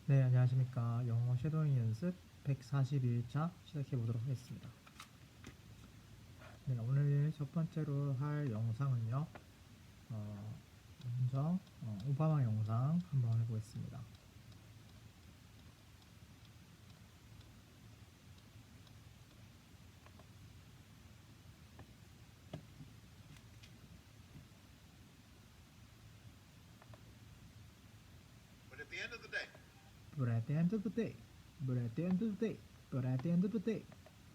네, 안녕하십니까. 영어 쉐도잉 연습 141차 시작해 보도록 하겠습니다. 네, 오늘 첫 번째로 할 영상은요. 먼저 오바마 영상 한번 해보겠습니다. But at the end of the day, But at the end of the day, but at the end of the day, but at the end of the day,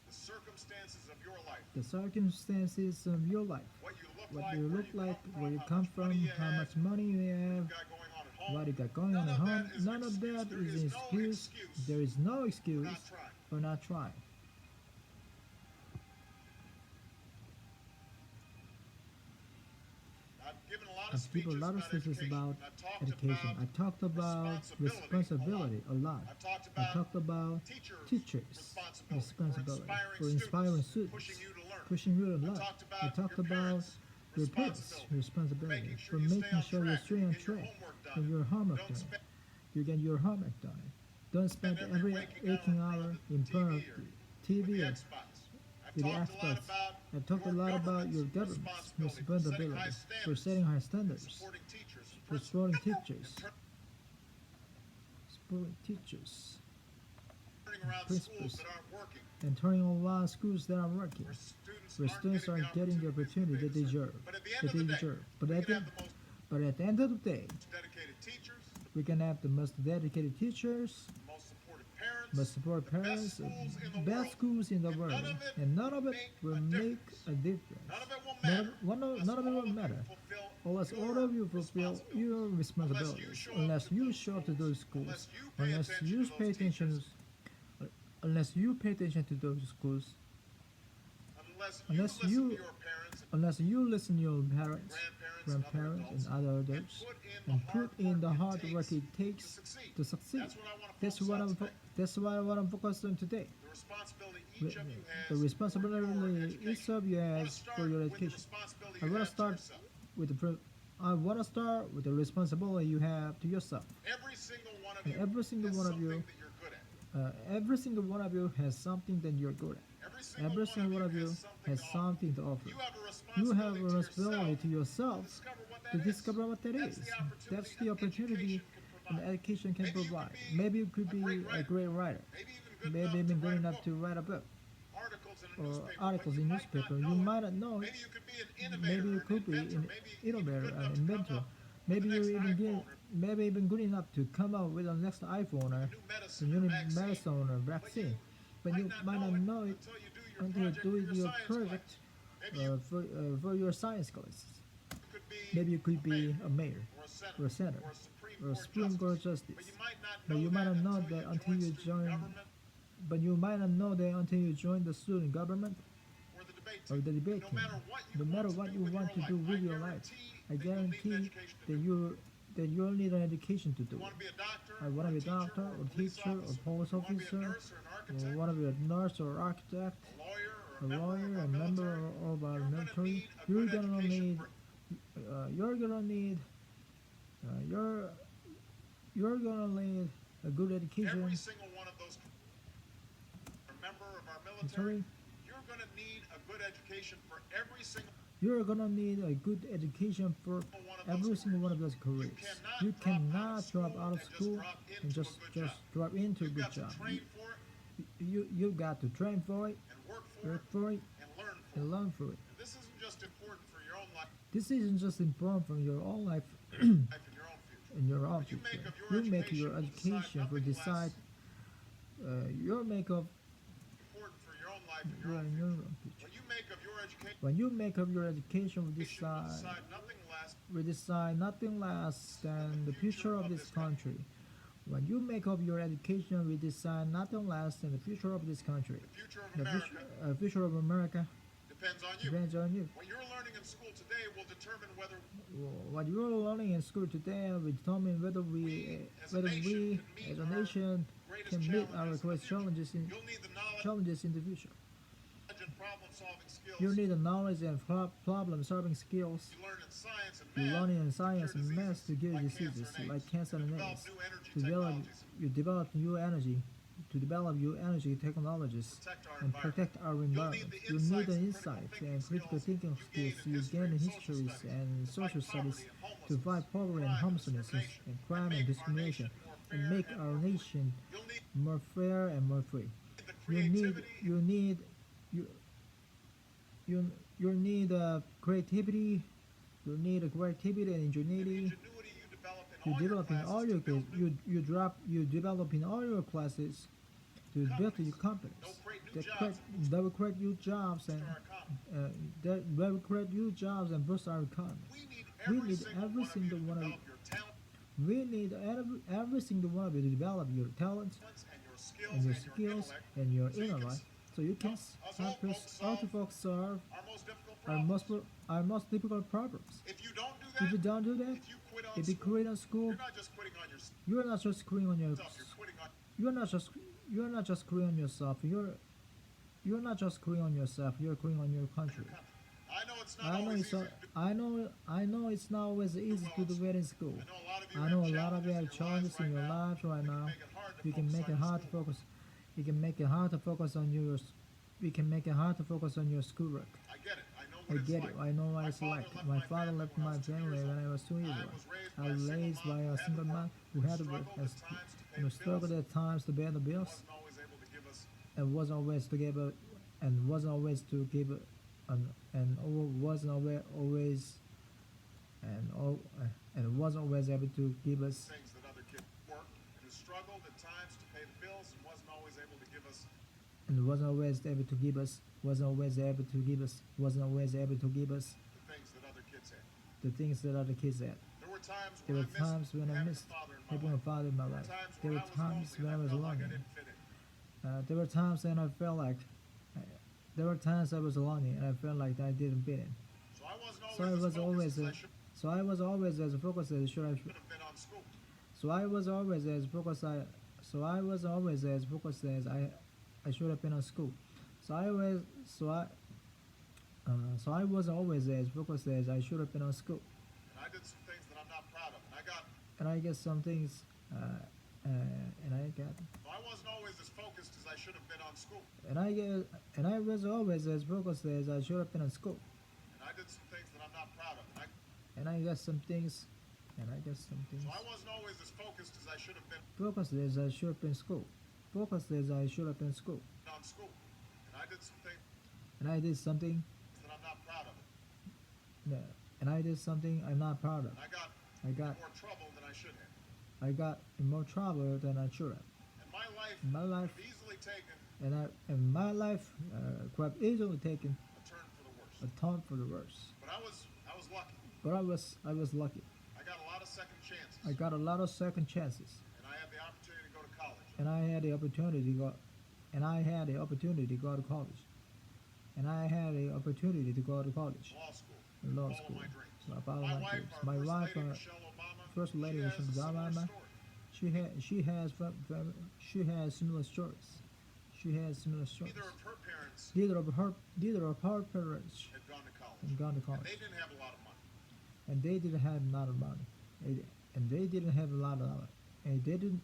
the circumstances of your life, the circumstances of your life, what you look what like, you look like, where you come from, how much money you have, got going on at home, what you got going on at home, none of that There is an is no excuse. excuse There is no for excuse not trying. for not trying. I've given a lot of I've given a lot of speeches speeches about education. education. I talked about responsibility a lot. I talked about teachers' responsibility for inspiring students, pushing you to learn. I talked about your parents' responsibility for making sure you stay on track and your homework done. You get your homework done. Don't spend every waking hour in front of the TV or with the experts. I talked a lot about your government's responsibility for setting high standards, for supporting teachers, principals, and turning around schools that are working, where students are getting the opportunity they deserve. But at the end of the day, Dedicated teachers, we can have the most dedicated teachers, most supportive parents, most support parents, best schools in the world, and none of it will make a difference. none of it will matter. None of it will matter unless all of you fulfill your responsibilities, unless you show up to those schools, unless you pay attention to those schools, unless you listen to your parents, grandparents, and other adults, and put in the hard work it takes to succeed. That's what I want to focus on today. The responsibility each of you The has responsibility each of you has for your education. I want to start with the responsibility you have to yourself. Every single one of And you every single has one of something you, that you're good at. every single one of you has something that you're good at. Every single one of you has something to offer. You have a You have a responsibility to yourself to to discover what that is. That's the opportunity an education can provide. Maybe you could be a great writer. Maybe even good enough to write a book or articles in newspaper. You might not know it. Maybe you could be an innovator, an inventor. Maybe maybe even good enough to come up with the next iPhone or a new medicine or vaccine. But you might not know it until you do your project for your science classes. Maybe you could be a mayor or a senator or a Supreme Court justice. But you might not know that until you join. But you might not know that until you join the student government or the debate team. No matter what you want to do with your life, I guarantee that you'll need an education to do it. I want to be a doctor or teacher or police officer, or want to be a nurse or architect, a lawyer, a member of our military. You're gonna need a good education. Every single one of those, a member of our military, you're going to need a good education for every single You're gonna need a good education for every single one of those careers. You cannot drop out of school and just drop into a good job. train for it You got to train for it, and work work for it, and learn and learn for for it. it. And this isn't just important for your own life This isn't just important for your own life and your own future. and your own future. You make your education for decide. You make of Important for your own life and your your own your future. own future. When you make of your education, When you make of your education, we decide nothing less than the future of this country. When you make of your education, we decide nothing less than the future of this country. the future of The America future of America depends on you. depends on you. What you're learning in school today will determine whether What you're learning in school today will determine whether we as a nation can meet our greatest challenges you'll need the knowledge in the future. and problem-solving skills You need the knowledge and problem-solving skills you learn in science and you math, learn in science and math to cure like diseases cancer and like AIDS, cancer and develop AIDS, new energy to develop technologies you develop new energy, to develop new energy technologies protect our and environment. protect our environment. You need the insight and critical thinking skills you gain in histories and social studies to fight poverty and homelessness and crime and discrimination and make our nation You'll need more fair and more free. the You need creativity you need you you need creativity. You need creativity and and ingenuity. ingenuity you develop in You all your develop in classes all to your build new you develop in all your classes to build your companies They'll create new that jobs create and boost that will create new jobs and our economy. that will create new jobs and boost our economy. We We need need every every single single one one of of you to develop your talents we need every single one of you to develop your talents and your and skills your and your skills and your intellect so you can help us all to folks solve our most difficult our problems. most difficult problems. If you don't do If that, you don't do that, if you quit on if you school, quit on school, you're not just quitting on yourself, you're not just quitting on your you're quitting on you're not just quitting on yourself. You're not just quitting on yourself. You're quitting on your country. I know it's not I know always it's easy not, to do. I know it's not always easy to do well in school. I know a lot of you I know a lot of you have challenges in your lives right now. You can make it hard to focus. You can make it hard to focus on your. You can make it hard to focus on your schoolwork. I get it. I know I what it's get like. it. I know what it's like. My father left my family when I was 2 years old. I was raised by a single man who had to work and struggled at times to pay the bills Wasn't always able to give us and wasn't always to give a, and wasn't always to give a, and wasn't always and wasn't always able to give us things that other kids work and who struggled at times to pay the bills and wasn't always able to give us and wasn't always able to give us wasn't always able to give us wasn't always able to give us the things that other kids had. the things that other kids had. There were There were times when I missed having a father in my life. There were times when I was felt like lonely. I didn't fit in. There were times when I felt like there were times I was lonely and I felt like I didn't fit in. So I wasn't always So I was always as focused as should I. have been on school. So I was always as focused. I was always as focused as I should have been on school. So I was so I. So I was always as focused as I should have been on school. And I did some things that I'm not proud of. And I got And I get some things. And I got. so I wasn't always as focused as I should have been on school. And I get. And I was always as focused as I should have been on school. And I did some things that I'm not proud of. And I got some things. And I got some things. So I wasn't always as focused as I should have been Focused as I should have been in school. Focused as I should have been in school. on school. And I did some things And I did something. that I'm not proud of. Yeah, and I did something I'm not proud of. And I got more trouble than I should have. I got in more trouble than I should have. And my life My life could have easily taken and my life could have easily taken a turn for the worse. a turn for the worse. But I was lucky. But I was lucky. I got a lot of second chances. I got a lot of second chances, And I had the opportunity to go to college. and I had the opportunity to go, and I had the opportunity to go to college, and I had the opportunity to go to college, Law school. law Follow school. my dreams. So I followed my dreams. Our My wife, First Lady, Michelle Obama, First Lady she has Michelle a similar Obama, story. she has similar stories. She has similar stories. Neither of her parents Neither of her parents had gone to college. had gone to And college, they didn't have a lot of money. and they didn't have a lot of money, and they didn't have a lot of money, and they didn't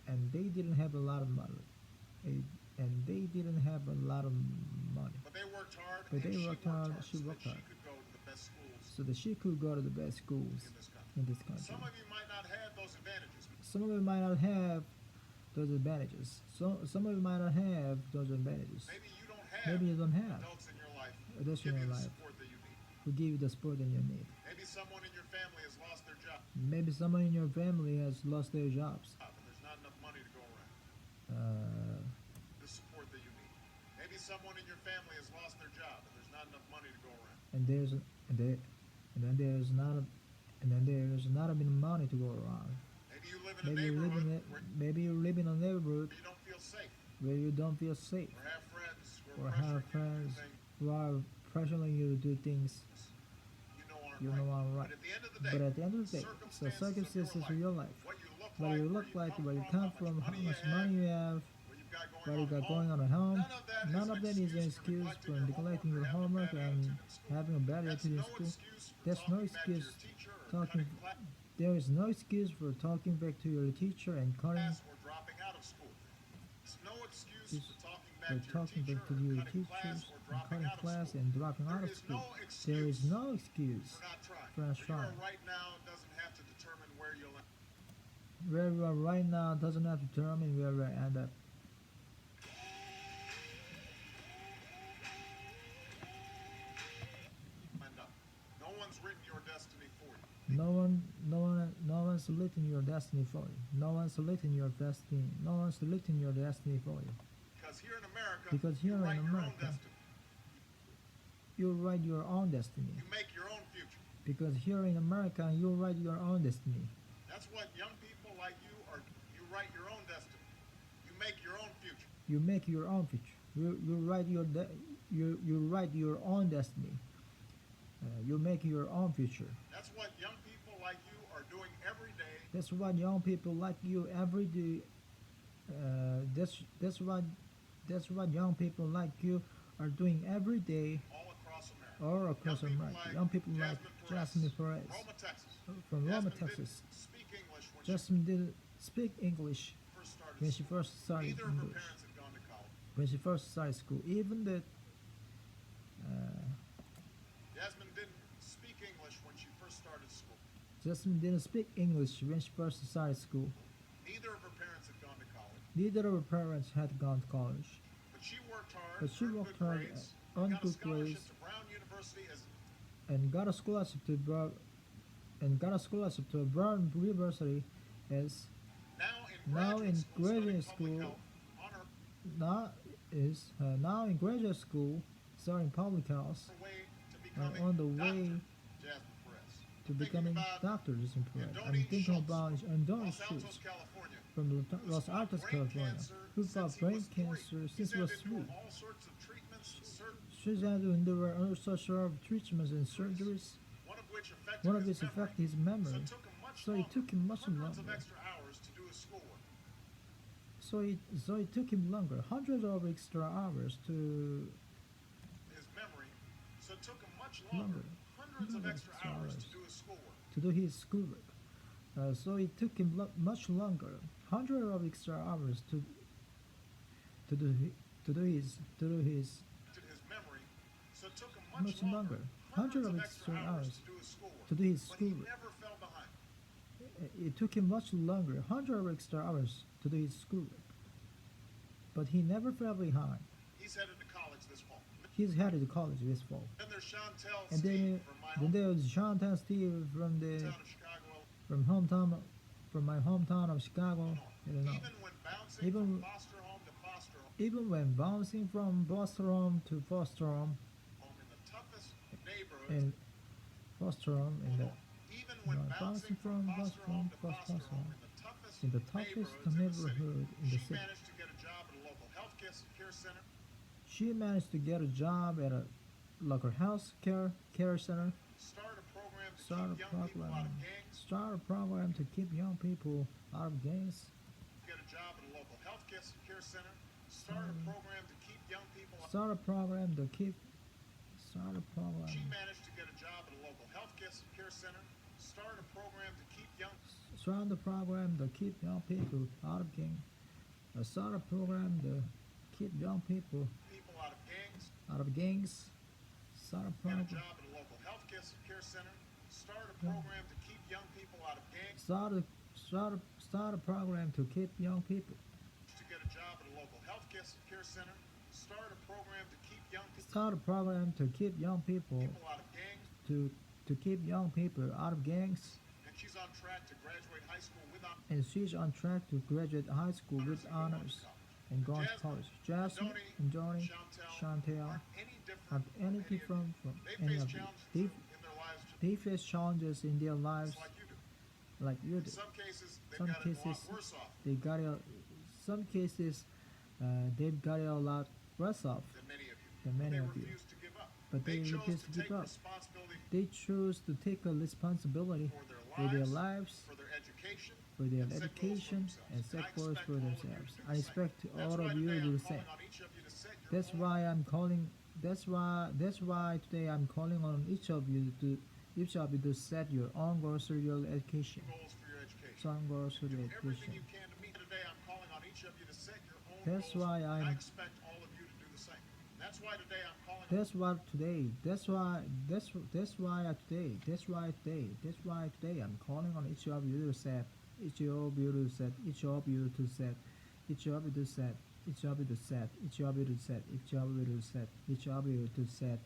and they didn't have a lot of money, and they didn't have a lot of money, But they worked hard. but they and worked hard. She so that worked hard She could go to the best schools so that she could go to the best schools in this country. in this country. Some of you might not have those advantages. Some of you might not have those advantages. So some of you might not have those advantages. Maybe you don't have Maybe you don't have adults in your life adults who in give your you the life support that you need. who give you the support that you need. Maybe someone in your family has lost their job. Maybe someone in your family has lost their jobs. And there's not enough money to go around. Uh, The support that you need. Maybe someone in your family has lost their job and there's not enough money to go around. and there's and there and then there's not a, and then there's not enough money to go around. Maybe you live in a Maybe you live neighborhood in a, maybe you live in a neighborhood where you don't feel safe. where you don't feel safe Or have friends who or are have pressuring friends you to do things who are pressuring you to do things you know aren't you right. know are right. But at the end of the day, the circumstances of your life, what you look like, where you come from, how much money you have, what what you got going on at home, none of that is an excuse for neglecting your homework and having a bad attitude in school. There's no excuse talking There is no excuse for talking back to your teacher and cutting class or dropping out of school. There's no excuse this for talking for back to your talking teacher back to or your cutting class teachers or and dropping cutting out of class school. and dropping out There of is school. no There is excuse no excuse for not trying. for not Where you are trying. right now doesn't have to determine where you'll end. Where you are right now doesn't have to determine where you end up. Up. No one's written your destiny for you. No one's written your destiny for you. No one's written your destiny. No one's written your destiny for you. Because here in America, Because here you write in your own America, destiny. you write your own destiny. You make your own future. Because here in America, you write your own destiny. That's what young people like you are. You write your own destiny. You make your own future. You make your own future. You write you write your own destiny. You make your own future. That's what young people like you are doing every day. That's what young people like you every day. That's what young people like you are doing every day All across America. all across America. Young people like Jasmine Perez Roma, Texas. from Roma, Jasmine Texas. didn't speak English when Jasmine didn't speak English she first started when she school. first started Neither of her English. parents had gone to college. When she first started school, even that Jasmine didn't speak English when she first started school. Jasmine didn't speak English when she first started school. Neither of her parents had gone to college. Neither of her parents had gone to college, But she worked hard, but she earned worked good hard, grades, earned got a good scholarship grades, to Brown University as and got a scholarship to Brown University as now in graduate school, school, studying public health, on her now in graduate school studying public health way to and becoming on the Dr. way Jasmine Perez. to Thinking becoming about Dr. Jasmine Perez. I'm Andoni thinking Schultz about from Andoni Los Altos, Schultz California, from who Los fought Altos, brain California, cancer who since fought he brain was 3. cancer He's since he had was to endure 3. all sorts of treatments and She's had to endure all sorts of treatments and surgeries, one of which affected one of his which memory. affected his memory. So it took him much So it took him much hundreds of longer. extra hours to do his schoolwork. So it took him longer, hundreds of extra hours to His memory, so it took him much longer, longer, hundreds of extra hours to do his schoolwork. to do his schoolwork. So it took him much longer, hundreds of extra hours to do his To his memory, so it took him much longer, hundreds of extra hours to do his schoolwork. to do his But he schoolwork. never fell behind. It took him much longer, hundreds of extra hours to do his schoolwork. But he never fell behind. He's headed to college this fall. He's headed to college this fall. Then there's Chantel And Steve from my then there's Shantan Steve from the hometown of Chicago, from my hometown of Chicago, Illinois. Even when bouncing from foster home to foster home, Even when bouncing from foster home to foster home home in the toughest neighborhoods, in foster home even when bouncing from foster home to foster home in the toughest neighborhood in the she city. managed to get a job at a local health care center, She managed to get a job at a local health care center. start a program to Start keep a young people out program. of gangs, Start a program to keep young people out of gangs. get a job at a local health care center, start a program to keep young people out. Start a program to keep. Start a program. She managed to get a job at a local health care center, start a program to keep young Start a program to keep young people out of gangs. Start a program to keep young people people out of gangs, out of gangs. Start a get a program. job at a local health care center, start a program to keep young people out of gangs, Start a program to keep young people. to get a job at a local health care center, start a program to keep young Start a program to keep young people people out of gangs, to keep young people out of gangs. and she's on track to graduate high school with honors. And she's on track to graduate high school with honors and go on to college. Jasmine and Johnny, Chantel Aren't aren't any any different different from They any face of you. challenges They, in their lives they face challenges in their lives just like you do. like you In do. some cases, they've Some got it a lot cases worse off they got it. Some cases they've got it a lot worse off than many of you. than many They of you. refuse to give up. But they chose refuse to to give take up. responsibility They choose to take a responsibility for for their lives, for their education, for their and set goals for education, themselves. and set I goals expect for all of you themselves. to do I the expect same. all That's of why you today to do I'm the same. calling on each of you to set your That's own why I'm calling. That's why today I'm calling on each of you each of you to set your own goals for your education. goals for your education. Some goals for Do your everything education. you can to meet. Today, I'm calling on each of you to set your own That's goals. why and I I'm. expect all of you to do the same. That's why today I'm calling on That's why today. That's why today. That's why today. That's why today I'm calling on each of you to set. Each of you to set. Each of you to set. Each of you to set. Each of you to set. Each of you to set. Each of you to set. Each of you to set.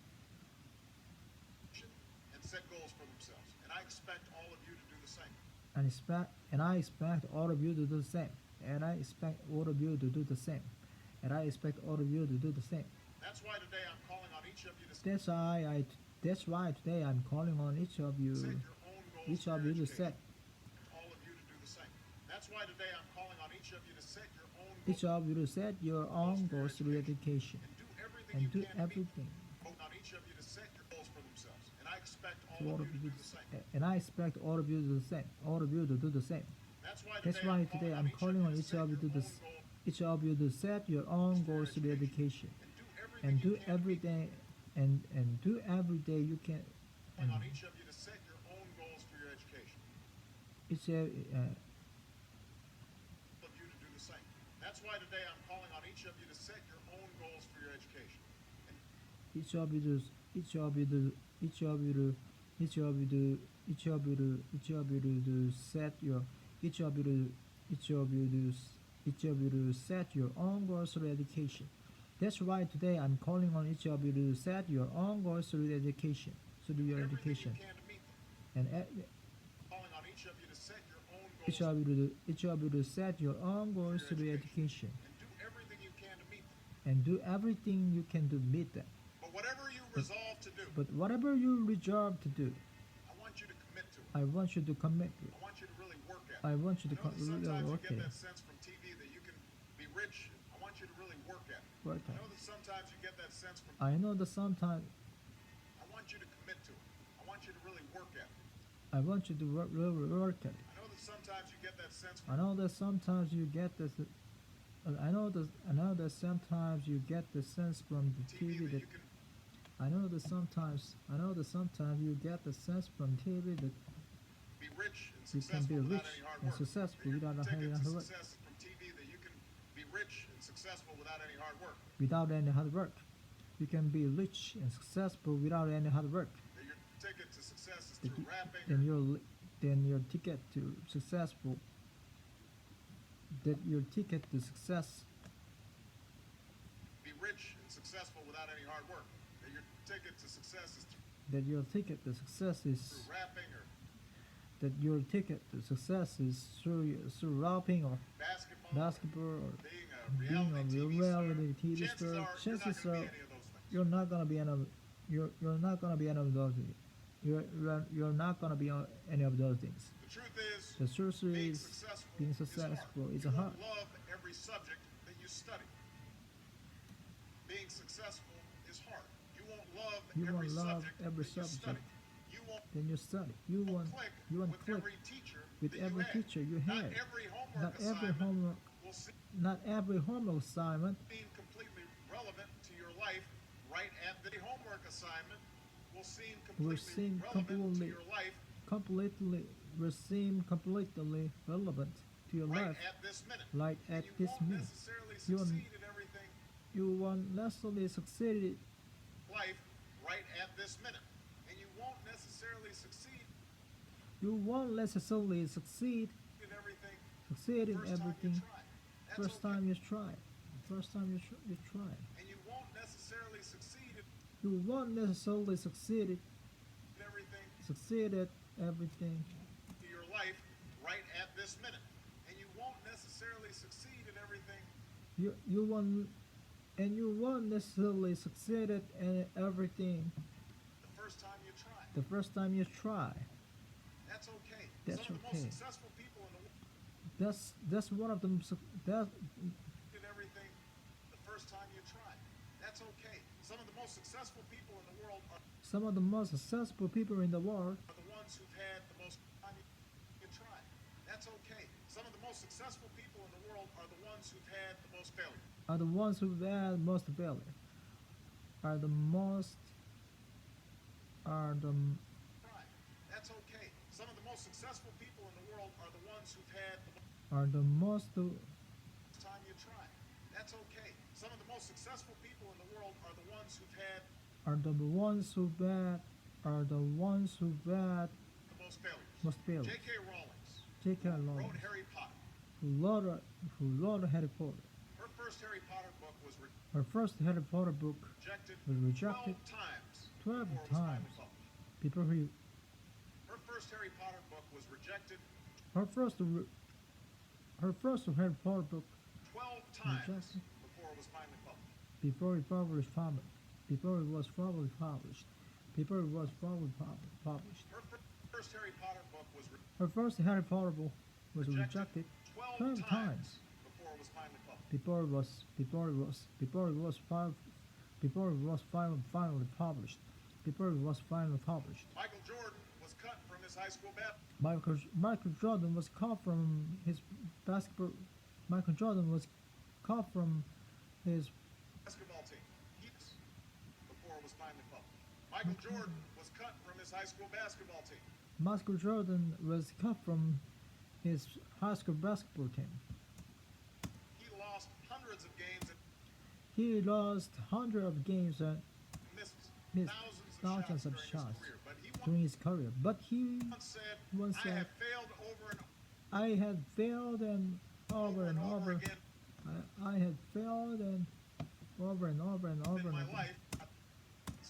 and set goals for themselves. And I expect all of you to do the same. And I expect all of you to do the same. And I expect all of you to do the same. And I expect all of you to do the same. That's why today I'm calling on each of you to That's why I. That's why today I'm calling on each of you. set your own goals Each for of your you to education. set. All of you to do the same. That's why today I'm calling on each of you to set your own Each goals of you to set your own goals for your education. and do everything And you do can to meet everything. them. On each of you to set your goals for themselves. And I expect To all of you to do the same. and I expect all of you to do the same. All of you to do the same. That's why today I'm calling on each of you to do this. Each of you to set your own goals for your education. And do everything. And do every day you can. And on each of you to set your own goals for your education. each All of you to do the same. That's why today I'm calling on each of you to set your own goals for your education. And each of you to each of you to each of you to each of you to each of you to each of you to set your each of you to each of you to each of you to set your own goals for education. That's why today I'm calling on each of you to set your own goals for your education. So do your everything education. you can to meet them. And Calling on each of you to set your own goals each of you to each of you to set your own goals for your education. and do everything you can to meet them. And do everything you can to meet them. But whatever you resolve to do, But whatever you resolve to do, I want you to commit to it. I want you to commit to it. I want you to really work at it. I want you to I know that sometimes really you work get at that it. sense from TV that you can be rich. I want you to really work at it. Work I at know that sometimes you get that sense from I know that sometimes I want you to commit to it. I want you to really work at it. I want you to really work at it. I know that sometimes you get that sense I from know that sometimes you get this. I know that sometimes you get the sense from the TV TV that that you can I know that sometimes you get the sense from TV that be rich and you can successful be without rich any hard and work. successful Your without ticket any to hard work. success from TV that you can be rich and successful without any hard work. Without any hard work, you can be rich and successful without any hard work. That your ticket to success is That through you- rapping. Then your ticket to successful. That your ticket to success. Be rich and successful without any hard work. That your ticket to success is That your ticket to success is. through rapping or That your ticket to success is through rapping or basketball, basketball or being a reality TV TV star. star. Chances are you're not going to be any of those things. you're not gonna be any of those things. You're not gonna be any of those things. The truth is, The truth being is, successful, being successful is is hard. hard. You won't love every subject that you study. Being successful is hard. You won't love You every won't love subject every that you subject. study. You won't Then you study. You won't with click every teacher with that every you had. teacher you Not had. every homework Not every assignment homework. will seem Not every homework assignment completely relevant to your life right at the homework assignment will seem will completely seem relevant to completely your life completely relevant to your right life. at this minute. Like And at you this won't minute. necessarily You won't- succeed in everything You won't necessarily succeed. life right at this minute. And you won't necessarily succeed You won't necessarily succeed in everything in first everything. time you try. That's First okay. time you try. First time you try. And you won't necessarily succeed You won't necessarily succeed in everything at everything. to your life right at this minute. And you won't necessarily succeed in everything You won't necessarily succeed at everything the first time you try. the first time you try. That's okay. That's Some of the okay. most successful people in the world That's one of them. That did everything the first time you try. That's okay. Some of the most successful people in the world some of the most successful people in the world are the ones who've had the most time you try. That's okay. Some of the most successful people in the world are the ones who've had the most failure. are the ones who had most failure. Are the most are the Try. most successful people in the world are the ones who've had the are the most most time you try. That's okay. Some of the most successful people in the world are the ones who've had are the ones who bad are the ones who bad the most failures. most failed. J.K. Rowling J.K. wrote Rowling, Harry Potter. who wrote Harry Potter. Her first Harry Potter book was Her first Harry Potter book rejected was rejected 12 times 12 before it was times. finally published. People who Her first Harry Potter book was rejected her first Harry Potter book 12 times rejected before it was finally published. before it published before it was probably published before it was probably published. Her first Harry Potter book was Her first Harry Potter book was rejected rejected 12 12 times times before it was finally published. Finally published. Before it was finally published. Michael Jordan was cut from his high school Michael Jordan was cut from his basketball. Michael Jordan was cut from his basketball team before it was finally published. Michael Jordan was cut from his high school basketball team. Michael Jordan was cut from his high school basketball team. He lost hundreds of games and He lost hundreds of games and missed missed thousands of shots during his career. But he during his career. But he once said, once I said, have failed over and I had failed and over and over. again I had failed and over and over and over in and my over. life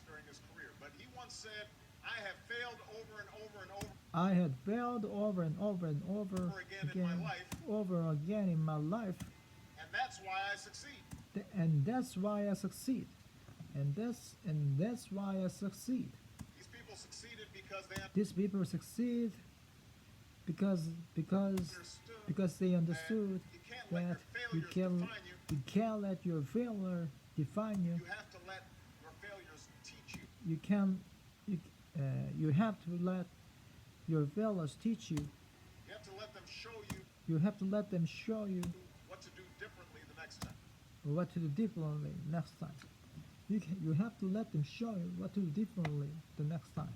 during his career. But he once said, I have failed over and over and over I had failed over and over and over again in my life, over again in my life, and that's why I succeed. and that's why I succeed. And that's why I succeed. These people succeeded because they These people succeed because they understood you can't let that your you failures define you. you can't let your failure define you. You have to let your failures teach you. You have to let your failures teach you. You have to let them show you You have to let them show you what to do differently the next time. what to do differently next time. You have to let them show you what to do differently the next time.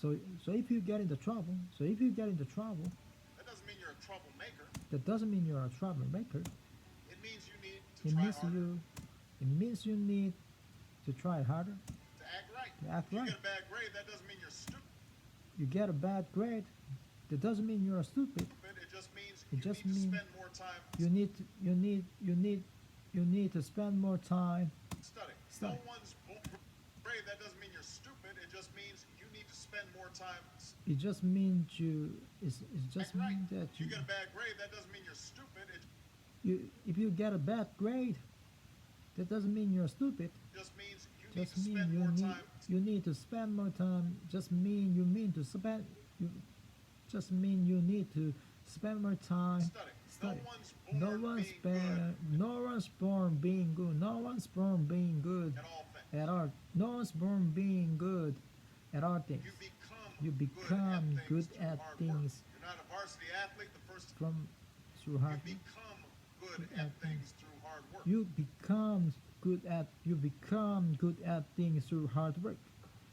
So if you get into trouble, So if you get into trouble, that doesn't mean you're a troublemaker. that doesn't mean you're a troublemaker. It means you need to It try means harder, it means you need to try harder. to act right. To act If you right. get a bad grade, that doesn't mean you're stupid. You get a bad grade, that doesn't mean you're stupid. It just means It you just need to mean spend more time You need to spend more time. studying. Study. No one's grade, that doesn't mean you're stupid. It just means you need to spend more time. It just means It's just Act right. mean that If you get a bad grade, that doesn't mean you're stupid. It if you get a bad grade, that doesn't mean you're stupid. just means you need Just to mean spend more time. you need to spend more time. Just mean you mean to spend you. Just mean you need to spend more time Studying. studying. No one's born being No one's born being good. No one's born being good good at all things. at art. No one's born being good at all things. You You become good at hard work. things You're not a varsity athlete the first from through you hard. become good Good at at things through hard work. You become good at things through hard work.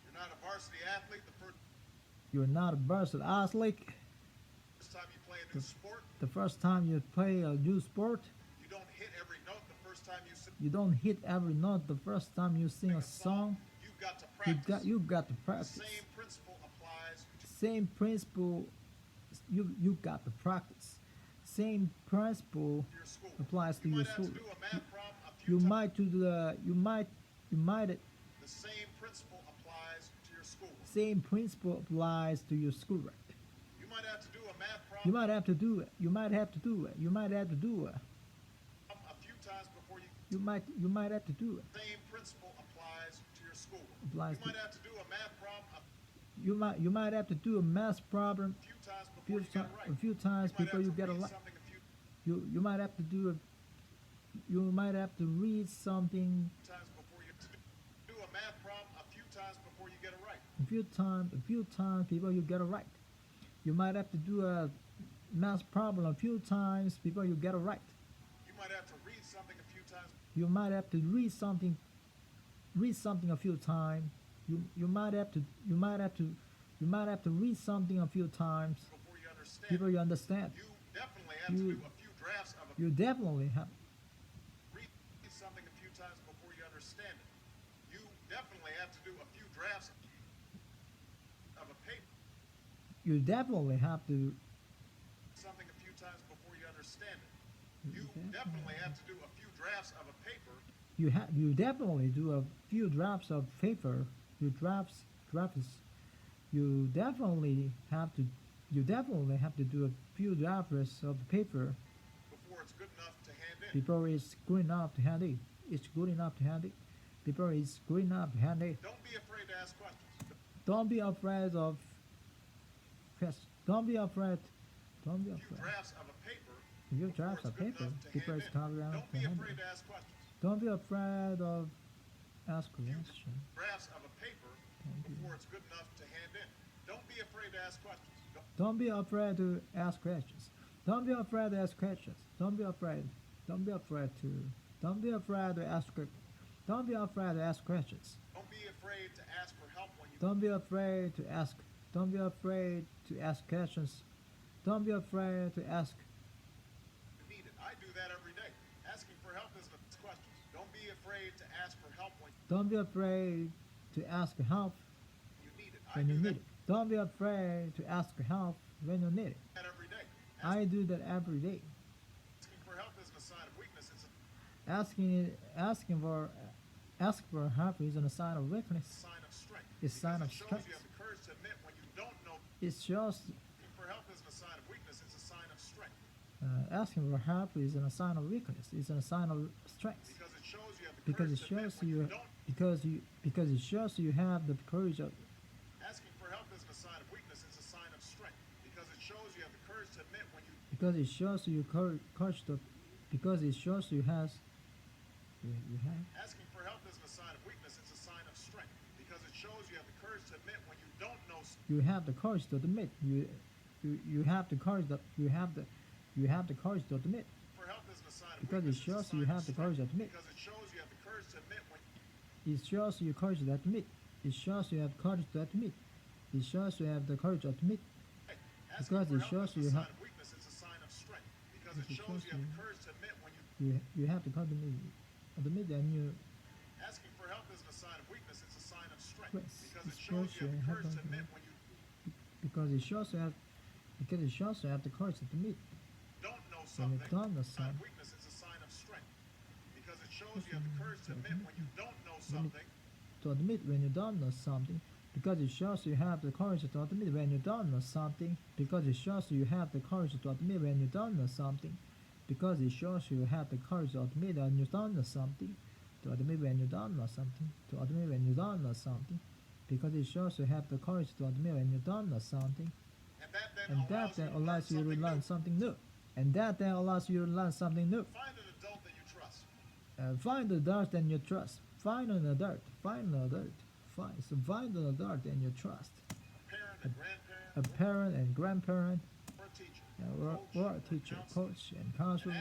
You're not a varsity athlete the You're not a versatile athlete. first time you play a new sport. The first time you play a new sport, You don't hit every note the first time you sing you don't hit every note the first time you sing a song. You've got to You practice. got to The practice. same principle applies to Same principle. You got to practice. Same principle your school. applies to You your might have school. to do a math problem a few You times. might do the you might The same principle applies to your school. same principle applies to your schoolwork. You might have to do a math You problem might have to do it. You might have to do it. You might have to do it. a few times before you. You might have to do it. Same principle applies to your school. Applies You to- might have to do a math problem You might have to do a math problem a few times before few you get it right. a few times You might before have you to get it read right. something a few You might have to do a you might have to read something times before you do a math problem a few times before you get it right. a few times before you get it right. You might have to do a math problem a few times before you get it right. You might have to read something a few times You might have to read something a few times. You might have to You might have to read something a few times before you understand before it. you understand. You definitely have to You do a few drafts of a you definitely have read something a few times before you understand it. You definitely have to do a few drafts of a paper you definitely have to something a few times before you understand it. You definitely have to do a few drafts of a paper you definitely do a few drafts of paper. You drafts. You definitely have to do a few drafts of paper before it's good enough to hand in. before it's good enough to hand it. It's good enough to hand it. Before it's good enough to hand it. Don't be afraid to ask questions. Don't be afraid of questions. Don't be afraid. Don't be A few afraid. drafts of a paper You before drafts it's of good paper enough to before hand it's in. covered out Don't to be hand afraid it. to ask questions. Don't be afraid of ask A few questions. drafts of a paper Thank you. before it's good enough to hand in. Don't be afraid to ask questions. Don't be afraid to ask questions. Don't be afraid to ask questions. Don't be afraid. Don't be afraid to. Don't be afraid to ask. Don't be afraid to ask questions. Don't be afraid to ask for help when you Don't be afraid to ask. Don't be afraid to ask questions. Don't be afraid to ask. need it. I do that every day. Asking for help isn't a question. Don't be afraid to ask for help when Don't be afraid to ask help you need it. I when you do need it. Don't be afraid to ask help when you need it. that every day. I do that every day. Asking for help isn't a sign of weakness. It's a Asking for help isn't a sign of weakness. sign of strength. It's a sign Because of it shows strength. you have the courage to admit when you don't know. It's just Asking for help isn't a sign of weakness. It's a sign of strength. asking for help isn't a sign of weakness. It's a sign of strength. Because it shows you have the Because courage it to admit shows when you you don't. because it shows you have the courage of Asking for help isn't a sign of weakness. It's a sign of strength. Because it shows you have the courage to admit when you. because it shows you courage to because it shows you have Asking for help isn't a sign of weakness. It's a sign of strength. Because it shows you have the courage to admit when you don't know. you have the courage to admit you have the courage that you have the courage to admit For help isn't a sign of because it weakness. It's a shows sign you of have the courage to strength. admit. Because it shows you have the courage to admit when. It shows you courage to admit. It shows you have courage to admit. It shows you have the courage to admit. Hey, Because asking it for shows help isn't you a have- sign of weakness. It's a sign of strength. Because it It shows shows you have you- the courage to admit when you. You have the courage to admit and you Asking for help isn't a sign of weakness. It's a sign of strength. Yes, Because it it's shows you have the have courage to the- admit when you because it shows you have the courage to admit don't know when something. you don't know It's a sign something. of weakness. It's a sign of strength. Because it shows you have the courage to admit when you don't know something. To admit when you don't know something because it shows you have the courage to admit when you don't know something because it shows you have the courage to admit when you don't know something because it shows you have the courage to admit when you don't know something to admit when you don't know something to admit when you don't know something because it shows you have the courage to admit when you don't know something And that and that then allows you to something learn new. something new and that then allows you to learn something new. Find an adult that you trust. Find the adult and you trust. Find an adult. Find an adult. Find an adult and you trust. A parent, a A grandparent, parent and grandparent, or a teacher. or a teacher, coach, and counselor,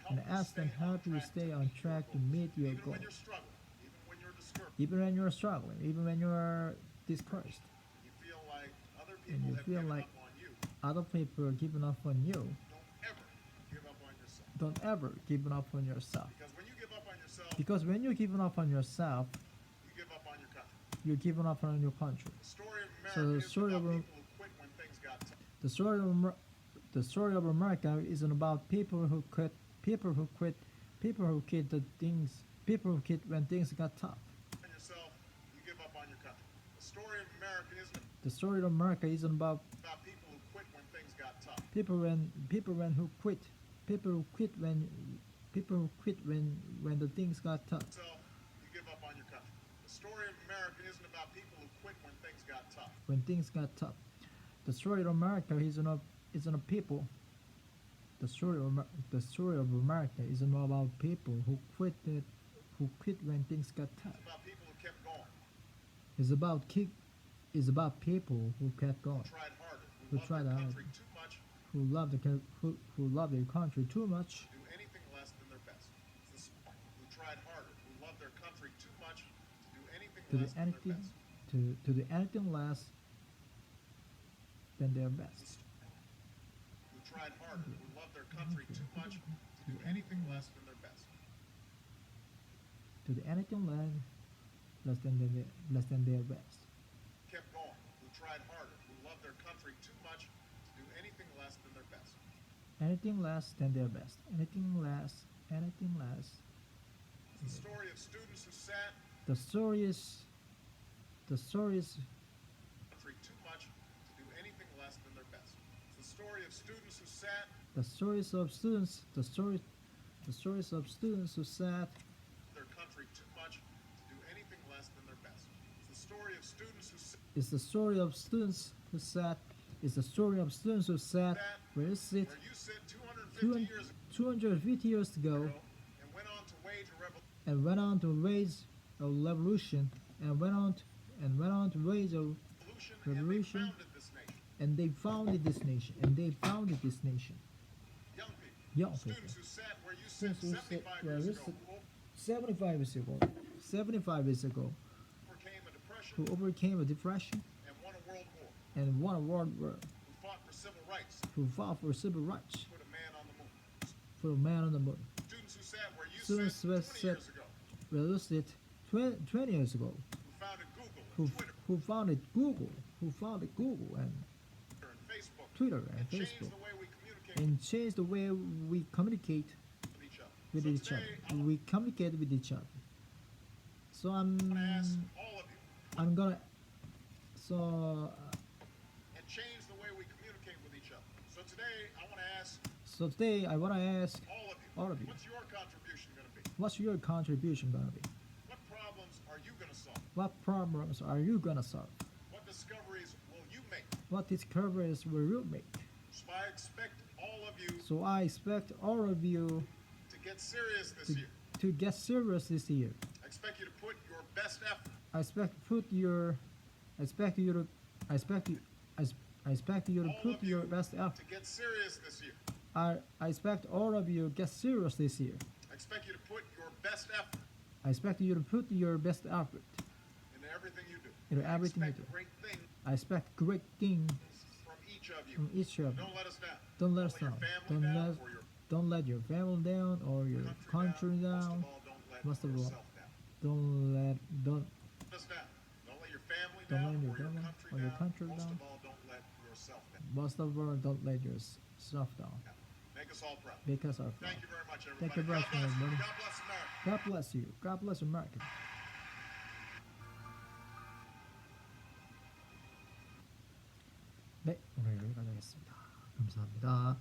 and ask them how to stay on track to meet your Even goal. when you're struggling, even when you're discouraged, Even when you're struggling, even when you're discouraged, you feel like other and people you have feel given like up on you. other people are giving up on you. Don't ever give up on yourself. Don't ever give up on yourself. Because when you give up on yourself, Because when you give up on yourself, you give up on your country. you're giving up on your country. The story of America So the is story about of- people who quit when things got tough. The story of America isn't about people who quit, people who quit when things got tough. On yourself, you give up on your country. The story of America isn't The story of America isn't about about people who quit when things got tough. people who quit when the things got tough. Yourself, you give up on your country. The story of America isn't about people who quit when things got tough. When things got tough. The story of America isn't of people. The story of America isn't about people who quit when things got tough. It's about people who kept going, It's about people who kept going, tried harder, Who who loved tried their harder. country too much who love their country too much to do anything less than their best. It's the smart who tried harder, who loved their country too much to do anything to do less than their anything best. to do anything less than their best. Who tried harder, who loved their country too much to do anything less than their best. To do anything less than their best. Kept going, who tried harder, who loved their country too much to do anything less than their best. Anything less than their best. Anything less. Anything less. It's the story of students who sat The story is. The story is. country too much to do anything less than their best. It's the story of students who sat The stories of students. The stories of students who sat. their country too much to do anything less than their best. It's the story of students who sat It's the story of students who sat. It's the story of students who sat. Where is it? where you sit 250 years 250 years ago, ago and went on to wage a revolution. and went on to raise a revolution, and went on to raise a revolution, And they founded this nation. and they founded this nation. Young people. Young Students people. who sat where you sit Students who sat 75 where years you ago. sit Who 75 years ago, overcame a depression who overcame a depression and won a world war. and won a world war, Who fought for civil rights. who fought for civil rights, Put a man on the moon. for a man on the moon. Students who sat where you Students sit who 20 sat years ago. where you sit 20 years ago, Who founded Google who, and Twitter who founded Google and and Facebook. Twitter and And changed Facebook, the way we communicate and changed the way we communicate with each other. with So each today, other. We communicate with each other. So I want to ask all of you I'm gonna so and change the way we communicate with each other. So today I want to ask so today I wanna ask all of you, all of you, what's your contribution going to be? what's your contribution gonna be? What problems are you going to solve? What problems are you gonna solve? What discoveries will you make? What discoveries will you make? So I expect all of you So I expect all of you to get serious this to, year. to get serious this year. I expect you to put your best effort. I expect I expect you to put your best effort. To get serious this year. I expect all of you get serious this year. I expect you to put your best effort I expect you to put your best effort into everything you do. into everything I you expect do. great things I expect great things from each of you. from each of you. Don't let us down. Don't let us your down. family down or your Don't let your family down or your country down. Most of all, Most of all, don't let yourself down. Don't let Let us down. Don't let your family Don't down let your or your family country or your down. country Most down. of all, don't let yourself down. most of all don't let yourself down. Make us all proud. Because our Thank you very much, everybody. Thank you very much, God bless. everybody. God bless America. God bless you. God bless America. 네, 오늘 여기까지 하겠습니다. 감사합니다.